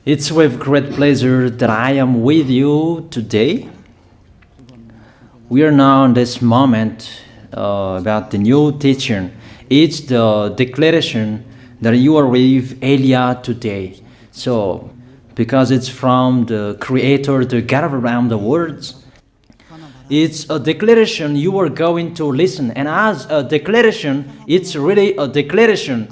It's with great pleasure that I am with you today. We are now in this moment about the new teaching. It's the declaration that you are with Elia today. So, because it's from the Creator, the God around the words, it's a declaration you are going to listen. And as a declaration, it's really a declaration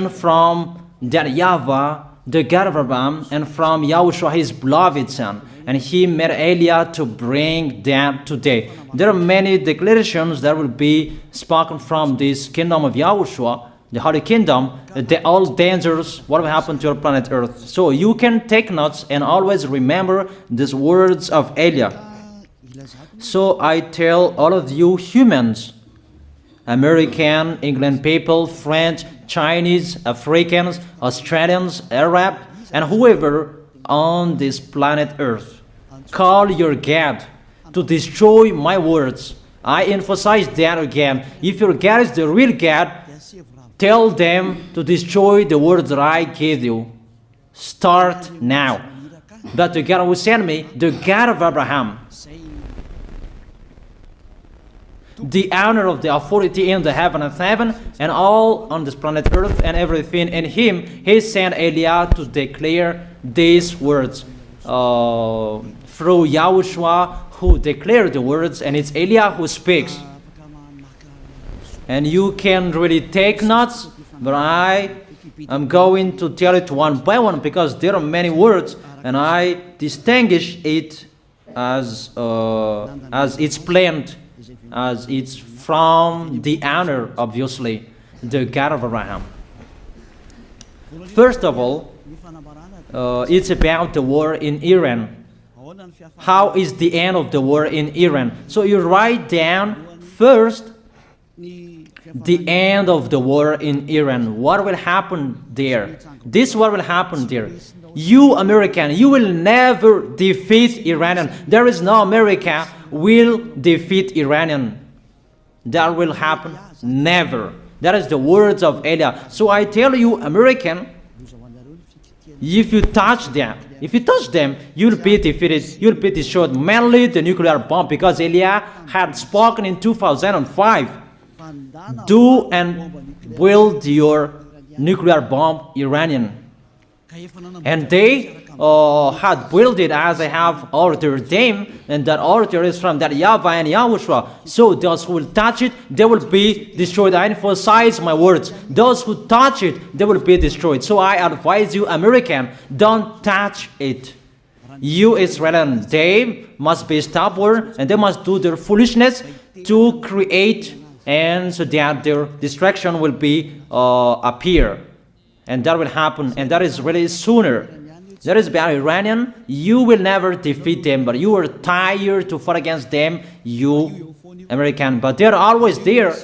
from that YAHVAH, the God of Abraham, and from YAHOSHUAH, his beloved son. And he made Elia to bring them today. There are many declarations that will be spoken from this kingdom of YAHOSHUAH, the Holy Kingdom, all dangers, what will happen to your planet Earth. So you can take notes and always remember these words of Elia. So I tell all of you humans, American, England people, French, Chinese, Africans, Australians, Arab, and whoever on this planet Earth, call your God to destroy my words. I emphasize that again. If your God is the real God, tell them to destroy the words that I gave you. Start now. But the God who sent me, the God of Abraham, the honor of the authority in the heaven and all on this planet Earth and everything in him, he sent Elia to declare these words through YAHOSHUAH, who declared the words, and it's Elia who speaks. And you can really take notes, but I am going to tell it one by one because there are many words, and I distinguish it as it's planned, as it's from the honor, obviously, the God of Abraham. First of all, it's about the war in Iran. How is the end of the war in Iran? So you write down first the end of the war in Iran. What will happen there? This is what will happen there. You American, you will never defeat Iranian. There is no America will defeat Iranian. That will happen never. That is the words of Elia. So I tell you, American, if you touch them, you'll be defeated, you'll be destroyed. Mainly the nuclear bomb, because Elia had spoken in 2005. Do and build your nuclear bomb, Iranian. And they had built it as I have ordered them, and that order is from that YAHVAH and YAHOSHUAH. So those who will touch it, they will be destroyed. I emphasize my words. Those who touch it, they will be destroyed. So I advise you, American, don't touch it. You Israelis, they must be stubborn, and they must do their foolishness to create, and so that their destruction will be appear. And that will happen, and that is really sooner. That is about Iranian. You will never defeat them, but you are tired to fight against them, you American. But they're always there.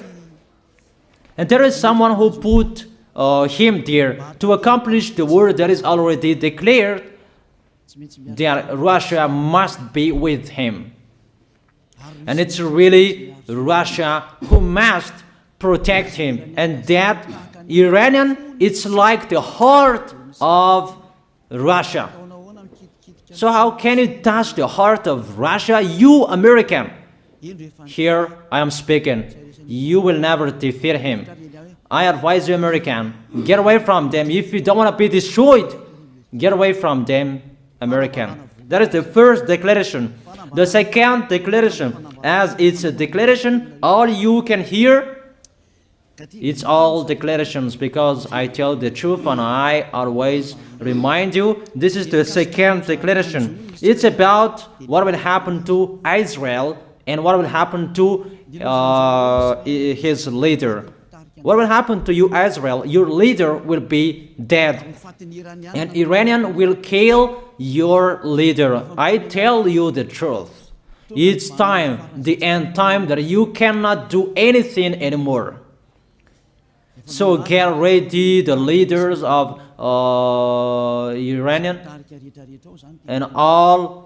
And there is someone who put him there to accomplish the word that is already declared, that Russia must be with him. And it's really Russia who must protect him. And that Iranian, it's like the heart of Russia. So how can you touch the heart of Russia? You American. Here I am speaking. You will never defeat him. I advise you, American, get away from them. If you don't want to be destroyed, get away from them, American. That is the first declaration. The second declaration, as it's a declaration, all you can hear, it's all declarations, because I tell the truth and I always remind you, this is the second declaration. It's about what will happen to Israel and what will happen to his leader. What will happen to you, Israel? Your leader will be dead, and Iranian will kill your leader. I tell you the truth. It's time, the end time, that you cannot do anything anymore. So get ready, the leaders of Iranian and all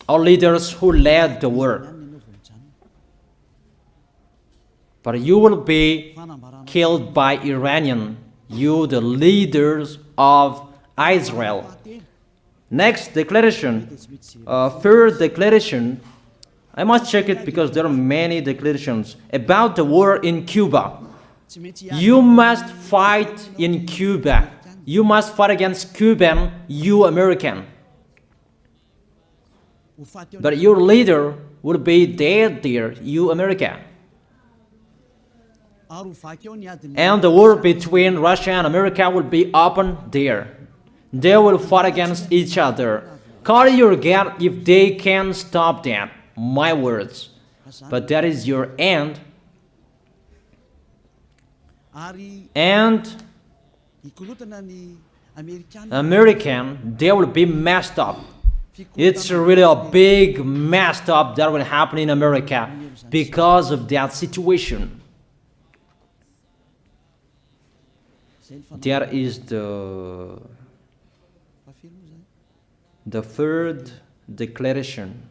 leaders who led the war. But you will be killed by Iranian. you the leaders of Israel. Next declaration, third declaration, I must check it because there are many declarations about the war in Cuba. You must fight in Cuba. You must fight against Cuban, you American. But your leader will be dead there, you America. And the war between Russia and America will be open there. They will fight against each other. Call your God if they can stop that. My words. But that is your end. And American, they will be messed up. It's really a big messed up that will happen in America because of that situation. That is the third declaration.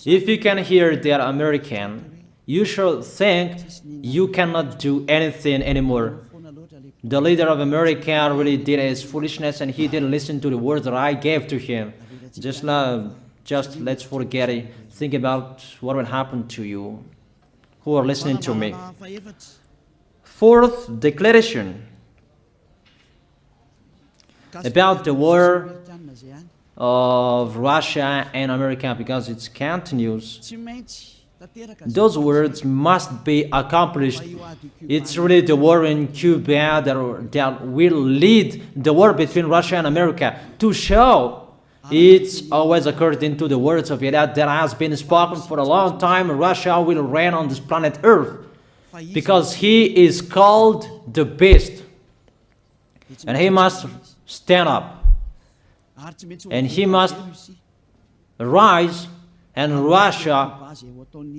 If you can hear that American, you should think you cannot do anything anymore. The leader of America really did his foolishness and he didn't listen to the words that I gave to him. Just let's forget it. Think about what will happen to you who are listening to me. Fourth declaration about the war of Russia and America, because it continues. Those words must be accomplished. It's really the war in Cuba that will lead the war between Russia and America to show it's always according to the words of YAH that has been spoken for a long time. Russia will reign on this planet Earth because he is called the beast and he must stand up and he must rise, and Russia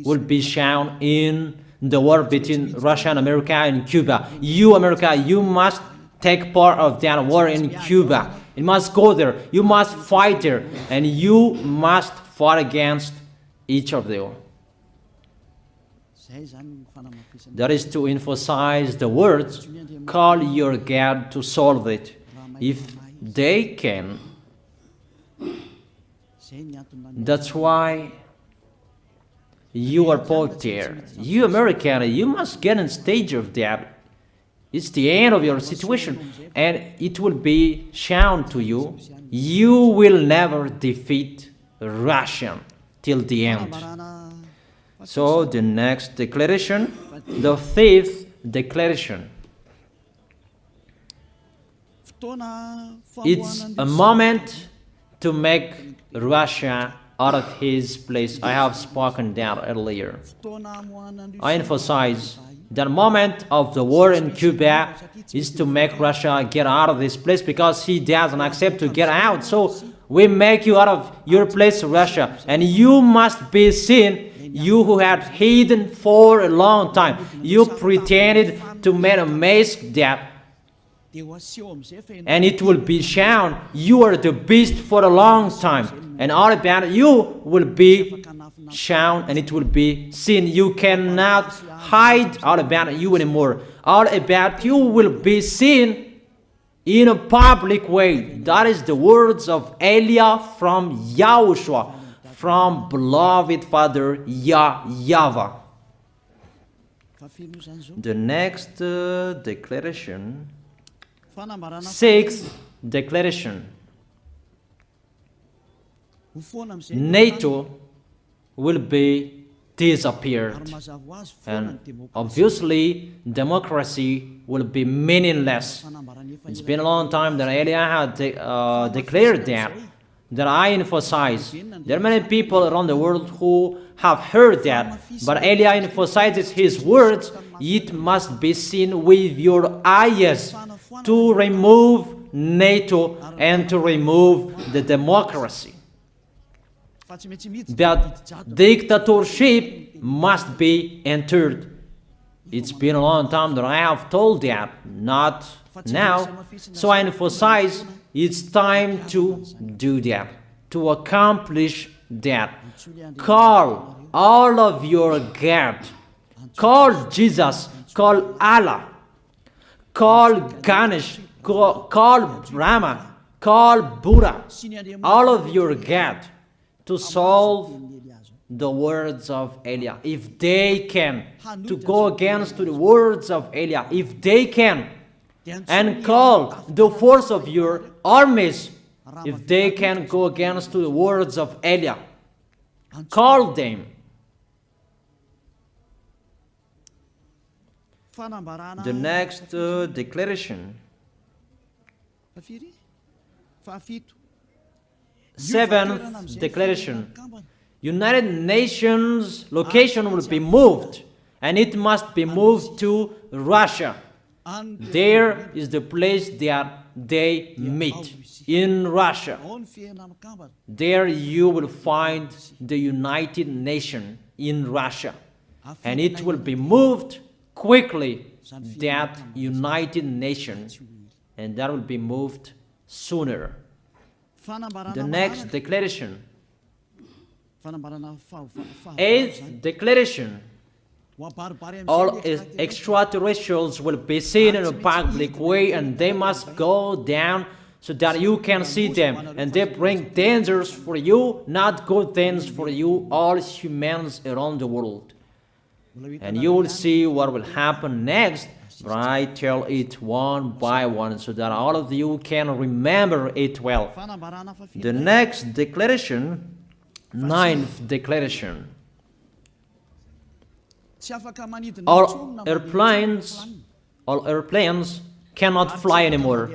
will be shown in the war between Russia and America and Cuba. You, America, you must take part of that war in Cuba. You must go there. You must fight there. And you must fight against each of them. That is to emphasize the words, call your God to solve it. If they can, that's why you are put there. You American, you must get in stage of that. It's the end of your situation, and it will be shown to you. You will never defeat Russia till the end. So the next declaration, the fifth declaration. It's a moment to make Russia out of his place. I have spoken that earlier. I emphasize the moment of the war in Cuba is to make Russia get out of this place because he doesn't accept to get out. So we make you out of your place, Russia, and you must be seen. You who had hidden for a long time, you pretended to make a mask that, and it will be shown you are the beast for a long time, and all about you will be shown and it will be seen. You cannot hide all about you anymore. All about you will be seen in a public way. That is the words of Elia from YAHOSHUAH, from beloved Father YAHVAH. The next declaration, sixth declaration. NATO will be disappeared, and obviously democracy will be meaningless. It's been a long time that Elia had declared that I emphasize. There are many people around the world who have heard that, but Elia emphasizes his words. It must be seen with your eyes to remove NATO and to remove the democracy. That dictatorship must be entered. It's been a long time that I have told that, not now. So I emphasize it's time to do that, to accomplish that. Call all of your God. Call Jesus. Call Allah. call Ganesh, call Brahma, call Buddha, all of your God, to solve the words of Eliah. If they can, to go against the words of Eliah, if they can, and call the force of your armies, if they can go against the words of Eliah, call them. The next declaration. Seventh declaration. United Nations location will be moved, and it must be moved to Russia. There is the place that they meet, in Russia. There you will find the United Nations in Russia, and it will be moved quickly, that United Nations, and that will be moved sooner. The next declaration. Eighth declaration. All extraterrestrials will be seen in a public way, and they must go down so that you can see them, and they bring dangers for you, not good things for you, all humans around the world. And you will see what will happen next, but I tell it one by one so that all of you can remember it well. The next declaration, ninth declaration. All airplanes cannot fly anymore,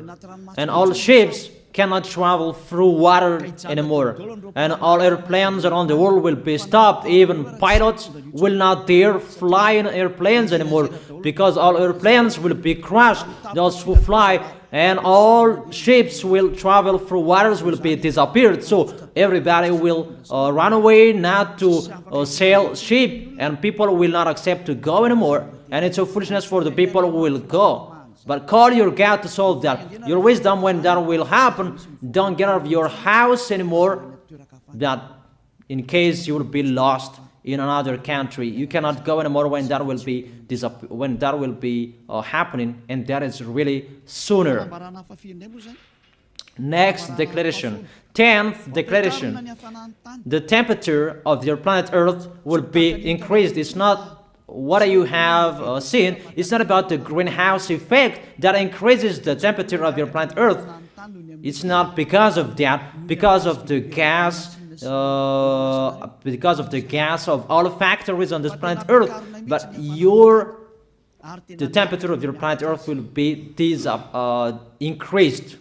and all ships cannot travel through water anymore, and all airplanes around the world will be stopped. Even pilots will not dare fly in airplanes anymore, because all airplanes will be crushed, those who fly, and all ships will travel through waters will be disappeared. So everybody will run away not to sail ship, and people will not accept to go anymore, and it's a foolishness for the people who will go. But call your God to solve that. Your wisdom when that will happen. Don't get out of your house anymore, that in case you will be lost in another country. You cannot go anymore when that will be happening, and that is really sooner. Next declaration. 10th declaration. The temperature of your planet Earth will be increased. It's not what you have seen. It's not about the greenhouse effect that increases the temperature of your planet Earth. It's not because of that, because of the gas, of all factories on this planet Earth. But the temperature of your planet Earth will be increased,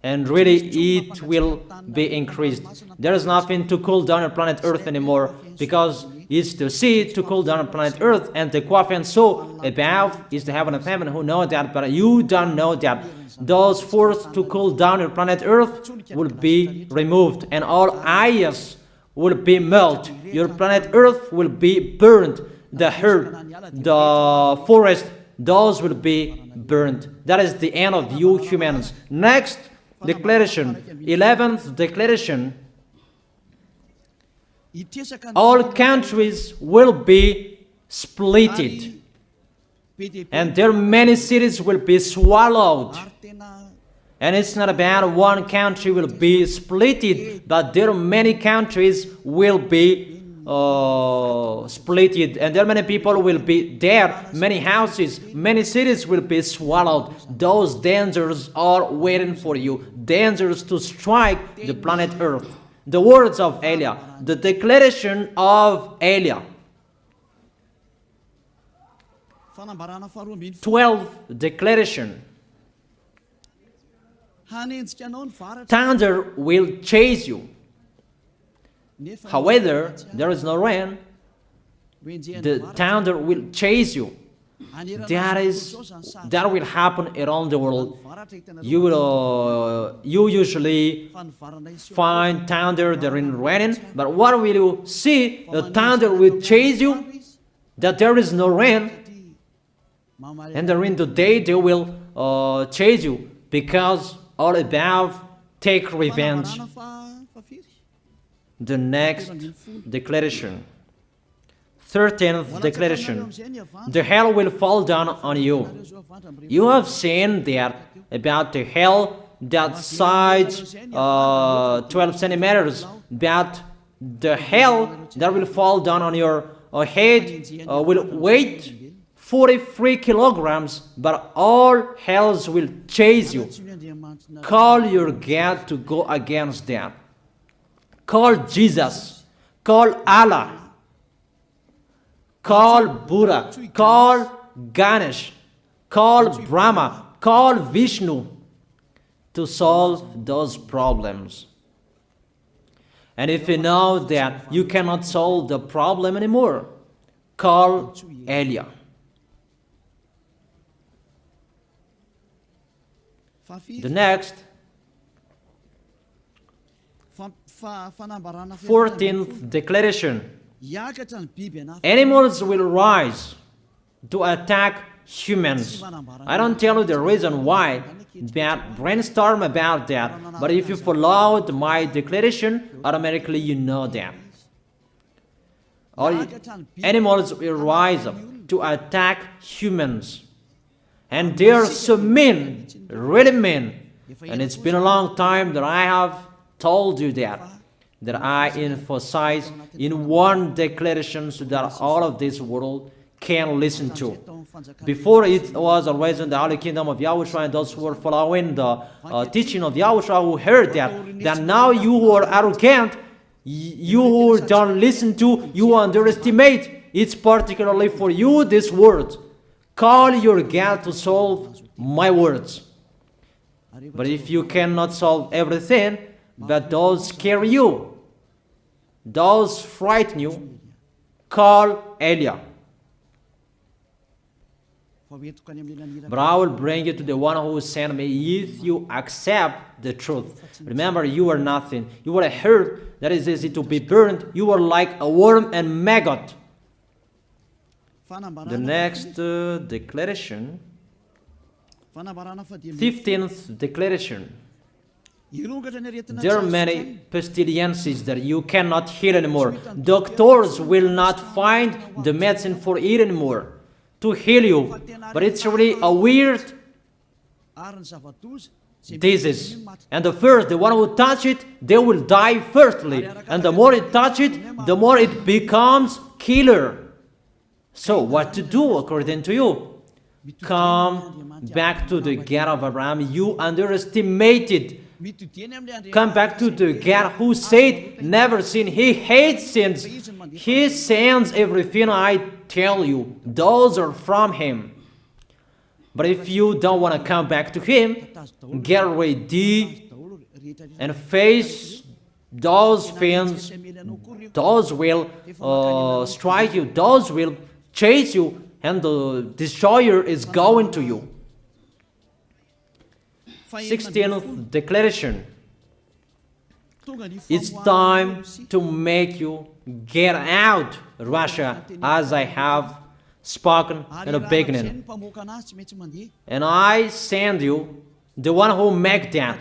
and really it will be increased. There is nothing to cool down your planet Earth anymore, because it's the sea to cool down planet Earth, and the Quafian so above is the heaven of heaven. Who know that? But you don't know that. Those forces to cool down your planet Earth will be removed, and all ice will be melted. Your planet Earth will be burned. The earth, the forest, those will be burned. That is the end of you humans. Next declaration, 11th declaration. All countries will be splitted, and their many cities will be swallowed. And it's not about one country will be splitted, but there are many countries will be splitted, and there are many people will be dead, many houses, many cities will be swallowed. Those dangers are waiting for you, dangers to strike the planet Earth. The words of Eliah, the declaration of Eliah. 12th declaration. Thunder will chase you. However, there is no rain. The thunder will chase you. That will happen around the world. You usually find thunder during raining, but what will you see? The thunder will chase you, that there is no rain, and during the day they will chase you, because all above take revenge. The next declaration. 13th declaration. The hell will fall down on you. You have seen that about the hell that size 12 centimeters, but the hell that will fall down on your head will weigh 43 kilograms, but all hells will chase you. Call your God to go against that. Call Jesus. Call Allah. Call Buddha. Call Ganesh. Call Brahma. Call Vishnu to solve those problems. And if you know that you cannot solve the problem anymore, call YAH. The next, 14th declaration. Animals will rise to attack humans. I don't tell you the reason why, but brainstorm about that. But if you followed my declaration, automatically you know that. All animals will rise up to attack humans. And they are so mean, really mean. And it's been a long time that I have told you that I emphasize in one declaration so that all of this world can listen to. Before it was always in the Holy Kingdom of YAHOSHUAH, and those who were following the teaching of YAHOSHUAH who heard that now you who are arrogant, you who don't listen to, you underestimate. It's particularly for you, this word. Call your God to solve my words. But if you cannot solve everything, but those scare you, those frighten you, call YAH. But I will bring you to the one who sent me if you accept the truth. Remember, you are nothing. You are a herb that is easy to be burned. You are like a worm and maggot. The next declaration, 15th declaration. There are many pestilences that you cannot heal anymore. Doctors will not find the medicine for it anymore to heal you. But it's really a weird disease. And the one who touch it, they will die firstly. And the more it touch it, the more it becomes killer. So what to do according to you? Come back to the God of Abraham. You underestimated. Come back to the God who said, never sin. He hates sins. He sends everything I tell you. Those are from Him. But if you don't want to come back to Him, get ready and face those things. Those will strike you. Those will chase you. And the destroyer is going to you. 16th declaration. It's time to make you get out, Russia, as I have spoken in the beginning. And I send you the one who make that.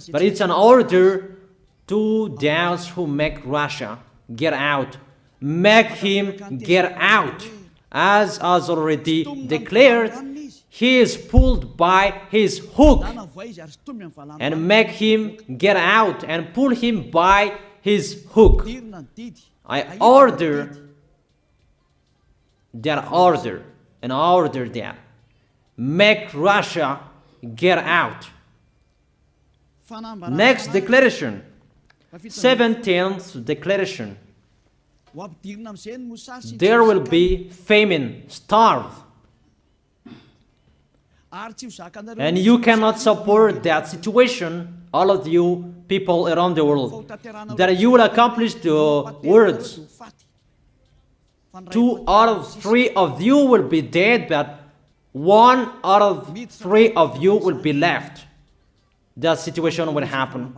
But it's an order to those who make Russia get out. Make him get out. As already declared, he is pulled by his hook, and make him get out and pull him by his hook. I order that order, and order that. Make Russia get out. Next declaration, 17th declaration. There will be famine, starve. And you cannot support that situation, all of you people around the world, that you will accomplish the words. 2 out of 3 of you will be dead, but 1 out of 3 of you will be left. That situation will happen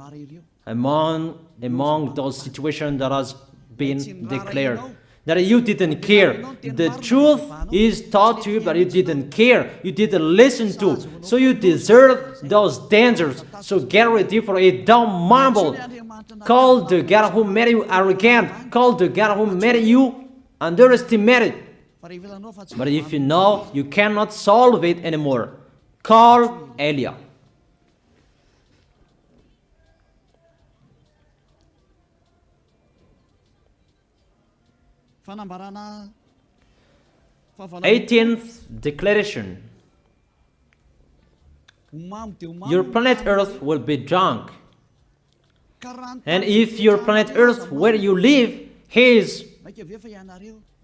among those situations that has been declared. That you didn't care. The truth is taught to you, but you didn't care. You didn't listen to. So you deserve those dangers. So get ready for it. Don't mumble. Call the God who made you arrogant. Call the God who made you underestimate it. But if you know you cannot solve it anymore, call Eliah. Eighteenth declaration. Your planet Earth will be drunk. And if your planet Earth where you live is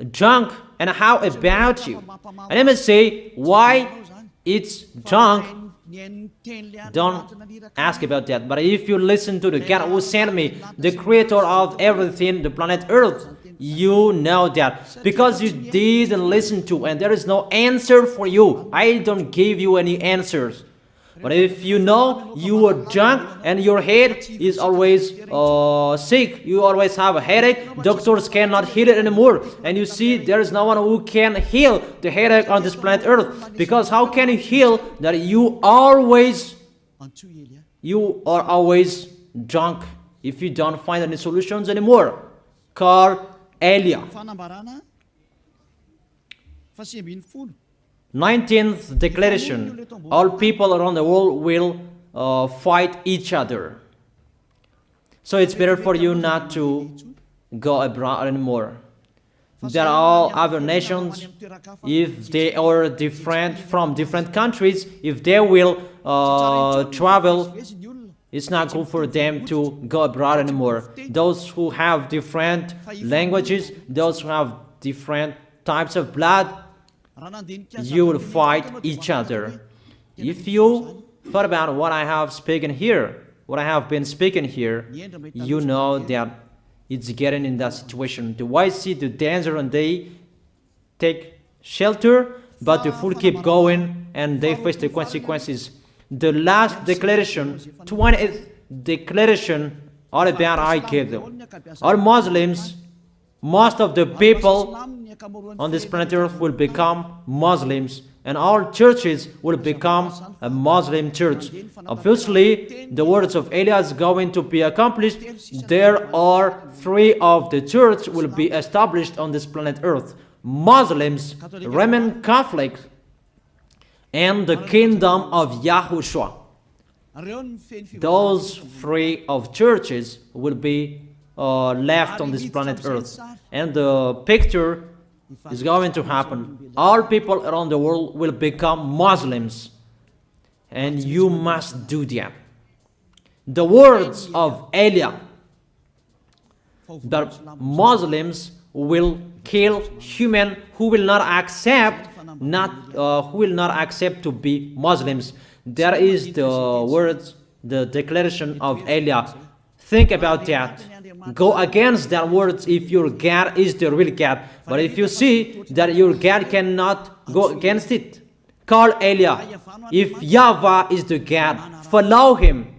drunk, and how about you? And let me say why it's drunk. Don't ask about that. But if you listen to the God who sent me, the creator of everything, the planet Earth, you know that. Because you didn't listen to, and there is no answer for you. I don't give you any answers. But if you know you are drunk and your head is always sick, you always have a headache, doctors cannot heal it anymore. And you see there is no one who can heal the headache on this planet Earth. Because how can you heal that you are always drunk if you don't find any solutions anymore? Call Eliah. 19th declaration. All people around the world will fight each other. So it's better for you not to go abroad anymore. There are all other nations, if they are different from different countries, if they will travel, it's not good for them to go abroad anymore. Those who have different languages, those who have different types of blood, you will fight each other. If you thought about what I have spoken here, what I have been speaking here, you know that it's getting in that situation. The wise see the danger and they take shelter, but the fool keep going and they face the consequences. The last declaration, 20th declaration, all about I gave them. All Muslims, most of the people on this planet Earth will become Muslims, and all churches will become a Muslim church. Obviously, the words of Eliah is going to be accomplished. There are 3 of the church will be established on this planet Earth: Muslims, Roman Catholics, and the kingdom of YAHOSHUAH. Those 3 of churches will be left on this planet Earth, and the picture is going to happen. All people around the world will become Muslims, and you must do that. The words of Eliah, that Muslims will kill human who will not accept to be Muslims. That is the words, the declaration of Eliah. Think about that. Go against that words if your God is the real God. But if you see that your God cannot go against it, call Eliah. If YAHVAH is the God, follow him.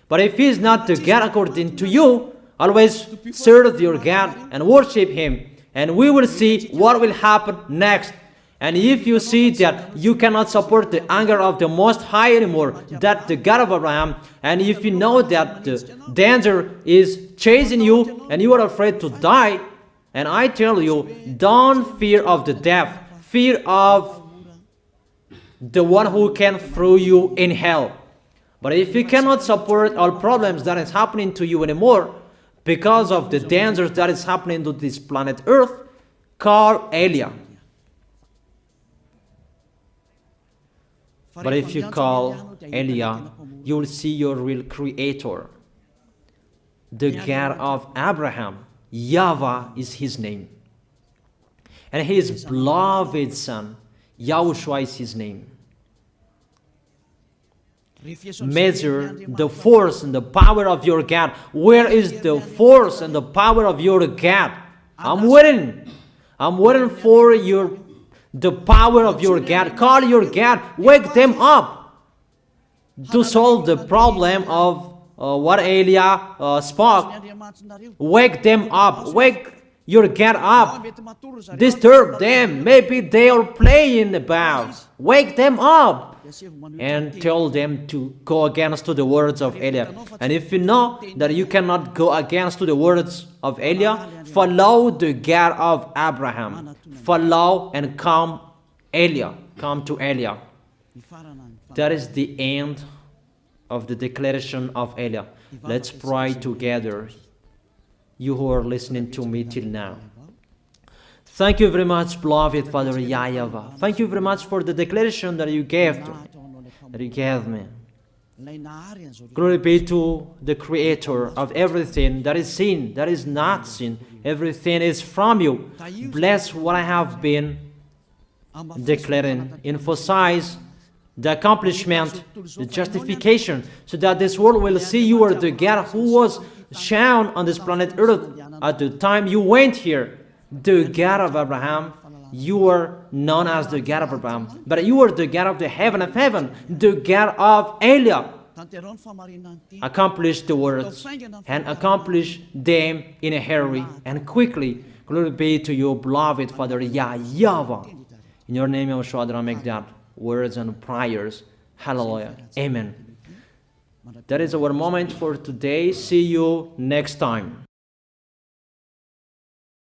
But if he is not the God according to you, always serve your God and worship him. And we will see what will happen next. And if you see that you cannot support the anger of the Most High anymore, that the God of Abraham, and if you know that the danger is chasing you and you are afraid to die, and I tell you, don't fear of the death, fear of the one who can throw you in hell. But if you cannot support all problems that is happening to you anymore, because of the dangers that is happening to this planet Earth, call Eliah. But if you call Eliah, you will see your real creator, the God of Abraham. YAHVAH is his name. And his beloved son, YAHOSHUAH is his name. Measure the force and the power of your God. Where is the force and the power of your God? I'm waiting. I'm waiting for the power of your God. Call your God. Wake them up to solve the problem of what Eliah spoke. Wake them up. Wake your God up. Disturb them. Maybe they are playing about. Wake them up. and tell them to go against to the words of Eliah. And if you know that you cannot go against to the words of Eliah, follow the God of Abraham. Follow and come to Eliah. That is the end of the declaration of Eliah. Let's pray together, you who are listening to me till now. Thank you very much, beloved Father YAHVAH. Thank you very much for the declaration that you gave me. Glory be to the Creator of everything that is seen, that is not seen. Everything is from you. Bless what I have been declaring. Emphasize the accomplishment, the justification, so that this world will see you are the God who was shown on this planet Earth at the time you went here. The God of Abraham, you are known as the God of Abraham, but you are the God of the heaven of heaven, the God of Eliah. Accomplish the words and accomplish them in a hurry and quickly. Glory be to you, beloved Father YAHVAH. In your name, YAHOSHUAH, I make that words and prayers. Hallelujah. Amen. That is our moment for today. See you next time.